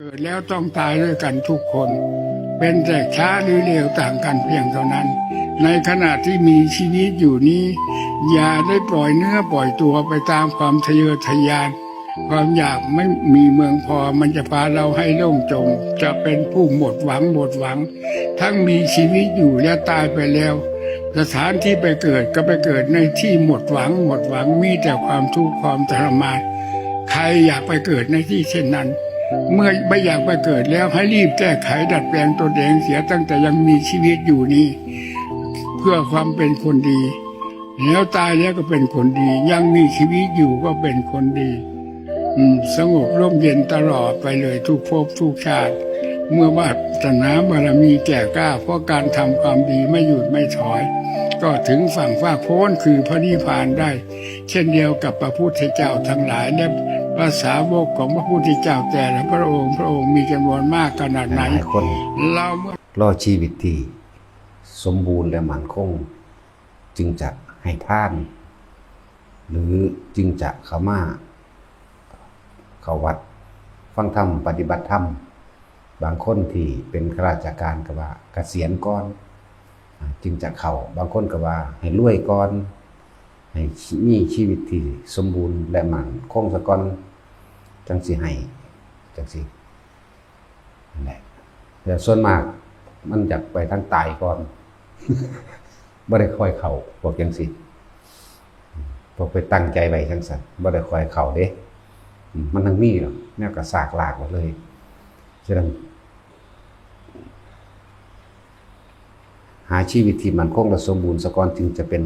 เกิดแล้วต้องตายด้วยกันทุกคน เป็นแต่ช้าหรือเร็วต่างกันเพียงเท่านั้น ในขณะที่มีชีวิตอยู่นี้ อย่าได้ปล่อยเนื้อปล่อยตัวไปตามความทะเยอทะยาน ความอยากไม่มีเมืองพอมันจะพาเราให้ล่มจม จะเป็นผู้หมดหวัง ทั้งมีชีวิตอยู่และตายไปแล้ว สถานที่ไปเกิดก็ไปเกิดในที่หมดหวังมีแต่ความทุกข์ความทรมานใครอยากไปเกิดในที่เช่นนั้น เมื่อไม่อยากไปเกิดแล้วให้รีบแก้ไขดัดแปลงตนเองเสียตั้งแต่ยังมีชีวิตอยู่นี้เพื่อความเป็นคนดีแล้วตายแล้วก็เป็นคนดียังมีชีวิตอยู่ก็เป็นคนดีสงบร่มเย็นตลอดไปเลยทุกภพทุกชาติเมื่อวาสนาบารมีแก่กล้าเพราะการทำความดีไม่หยุดไม่ถอยก็ถึงฝั่งฟากโพ้นคือพระนิพพานได้เช่นเดียวกับพระพุทธเจ้าทั้งหลายและภาษาวกของพระพุทธเจ้าแต่ละพระองค์มีจำนวนมากขนาดไหนคนเราเมื่อรอชีวิตที่สมบูรณ์และมั่นคงจึงจะให้ท่านหรือจึงจะเข้ามาเข้าวัดฟังธรรมปฏิบัติธรรมบางคนที่เป็นข้าราชการก็ว่าเกษียณก่อนจึงจะเข้าบางคนก็ว่าให้รวยก่อนให้มีชีวิตที่สมบูรณ์และมั่นคงซะก่อนจังสิให้จังสินั่นแหละแต่ส่วนมากมันอยากไปทางตายก่อนบ่ได้ค่อยเข้าพวกจังสิพวกไปตั้งใจไว้จังซั่นบ่ได้ค่อยเข้าเด้มันทั้งมีหรอกแนวก็ซากลากหมดเลยฉะนั้นหาชีวิตที่มั่นคงและสมบูรณ์ซะก่อนจึงจะเป็น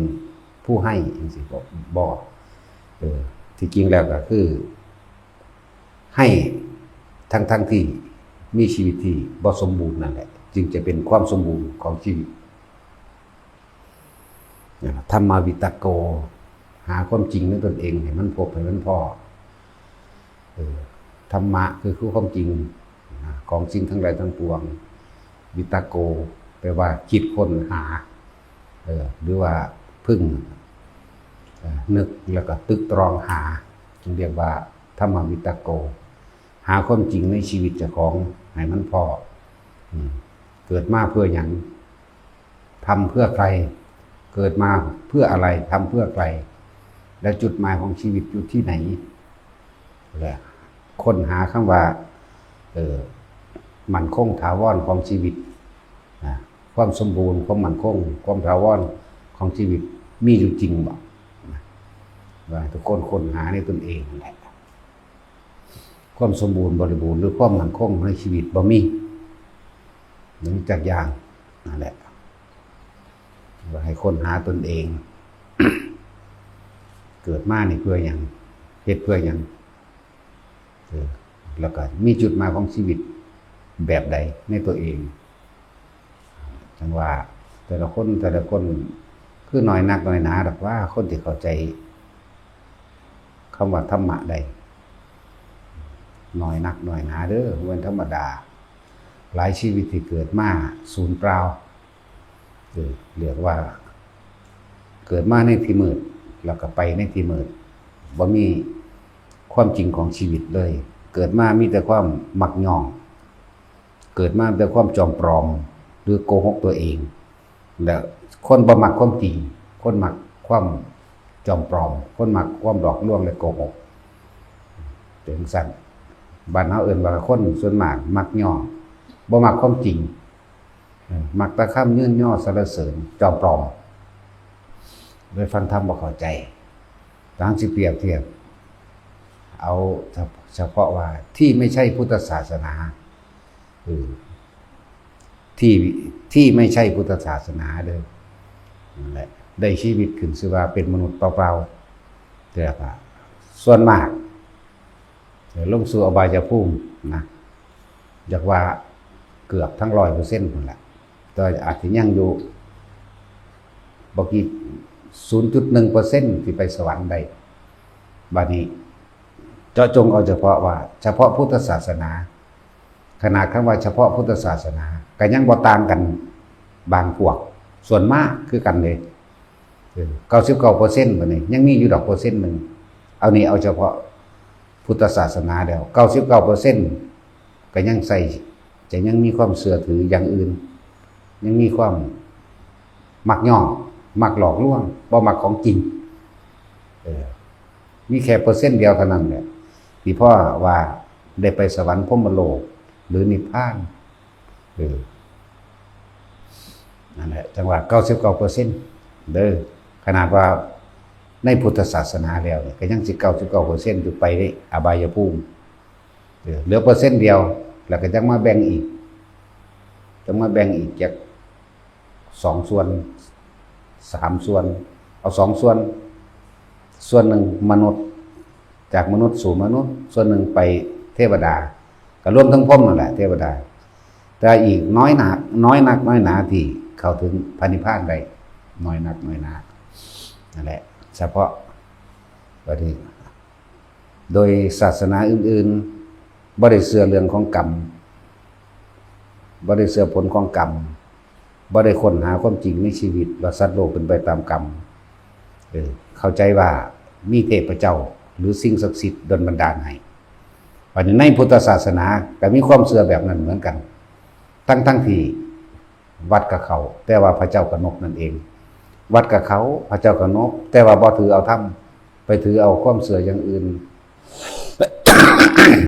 ผู้ให้จังซี่บ่ที่จริงแล้วก็คือให้ทั้งที่มีชีวิตที่บ่สมบูรณ์นั่นแหละจึงจะเป็นความสมบูรณ์ของชีวิตธรรมวิตโกหาความจริงในตนเองให้มันพบให้มันพอธรรมะคือความจริงของสิ่งทั้งหลายทั้งปวงวิตโกแปลว่าคิดค้นหาหรือว่าพึ่งนึกแล้วก็ตึกตรองหาจึงเรียกว่าธรรมวิตโกหาความจริงในชีวิตเจ้าของให้มันพอเกิดมาเพื่อหยังทำเพื่อใครเกิดมาเพื่ออะไรทำเพื่อใครและจุดหมายของชีวิตอยู่ที่ไหนและค้นหาคำว่ามั่นคงถาวรของชีวิตความสมบูรณ์ความมั่นคงความถาวรของชีวิตมีอยู่จริงบ่ว่าทุกคนค้นหาในตนเองแหละความสมบูรณ์บริบูรณ์หรือความมั่นคงในชีวิตบ่มีหนึ่งจากอย่างนั่นแหละว่าให้ค้นหาตนเอง เกิดมานี่เพื่อหยังเฮ็ดเพื่อหยังแล้วก็มีจุดหมายของชีวิตแบบใดในตัวเองจังว่าแต่ละคนคือน้อยนักน้อยหนาหรอกว่าคนที่เข้าใจคำว่าธรรมะได้น้อยนักน้อยหนาเด้อวันธรรมดาหลายชีวิตที่เกิดมาศูนย์เปล่าเรียกว่าเกิดมาในที่มืดแล้วก็ไปในที่มืดบ่มีความจริงของชีวิตเลยเกิดมามีแต่ความมักย่องเกิดมาแต่ความจอมปลอมหรือโกหกตัวเองแล้วคนบ่มักความจริงคนมักความจอมปลอมคนมักความหลอกลวงและโกหกถึงสั่นบ้านเฮาเอิ้นว่าคนส่วนมากมักย่อบ่มักความจริงมักแต่คำยืนย่อสรรเสริญจอมปลอมโดยฟังธรรมบ่เข้าใจทางสิเปรียบเทียบเอาเฉพาะว่าที่ไม่ใช่พุทธศาสนาที่ไม่ใช่พุทธศาสนาเด้อนั่นแหละได้ชีวิตขึ้นชื่อว่าเป็นมนุษย์เปล่าๆแต่ว่าส่วนมากลงสู่อบายภูมินะอยากว่าเกือบทั้ง 100% พุ่นแหละแต่อาจสิยังอยู่บ่กี่ 0.1% ที่ไปสวรรค์ได้บัดนี้เจาะจงเอาเฉพาะพุทธศาสนาขนาดคำว่าเฉพาะพุทธศาสนาก็ยังบ่ต่างกันบางพวกส่วนมากคือกันเลย99%บัดนี้ยังมีอยู่ดอกเปอร์เซ็นต์นึงเอาเฉพาะพุทธศาสนาแล้ว99% ก็ยังใส่จะยังมีความเชื่อถืออย่างอื่น ยังมีความมักย่องมักหลอกลวงบ่มักของจริงมีแค่เปอร์เซ็นต์เดียวเท่านั้นแหละที่พ่อว่าได้ไปสวรรค์พรหมโลกหรือนิพพานนั่นแหละจังหวะ99%เด้อขนาดว่าในพุทธศาสนาแล้วก็ยังสิ99%อยู่ไปได้อบายภูมิเหลือเปอร์เซ็นต์เดียวแล้วก็จังมาแบ่งอีกจาก2 ส่วน3 ส่วนเอา2 ส่วนหนึ่งมนุษย์จากมนุษย์สู่มนุษย์ส่วนหนึ่งไปเทวดาก็รวมทั้งพรหมนั่นแหละเทวดาแต่อีกน้อยนักน้อยหนาที่เข้าถึงพระนิพพานได้น้อยนักน้อยหนานั่นแหละเฉพาะประเทศโดยศาสนาอื่นๆบ่ได้เชื่อเรื่องของกรรมบ่ได้เชื่อผลของกรรมบ่ได้ค้นหาความจริงในชีวิตว่าสัตว์โลกเป็นไปตามกรรมเข้าใจว่ามีเทพเจ้าหรือสิ่งศักดิ์สิทธิ์ดลบันดาลให้เพราะในพุทธศาสนาก็มีความเชื่อแบบนั้นเหมือนกันทั้งที่วัดกับเขาแต่ว่าพระเจ้ากนกนั่นเองวัดกับเขาพระเจ้ากนกแต่ว่าบ่ถือเอาธรรมไปถือเอาความเชื่ออย่างอื่น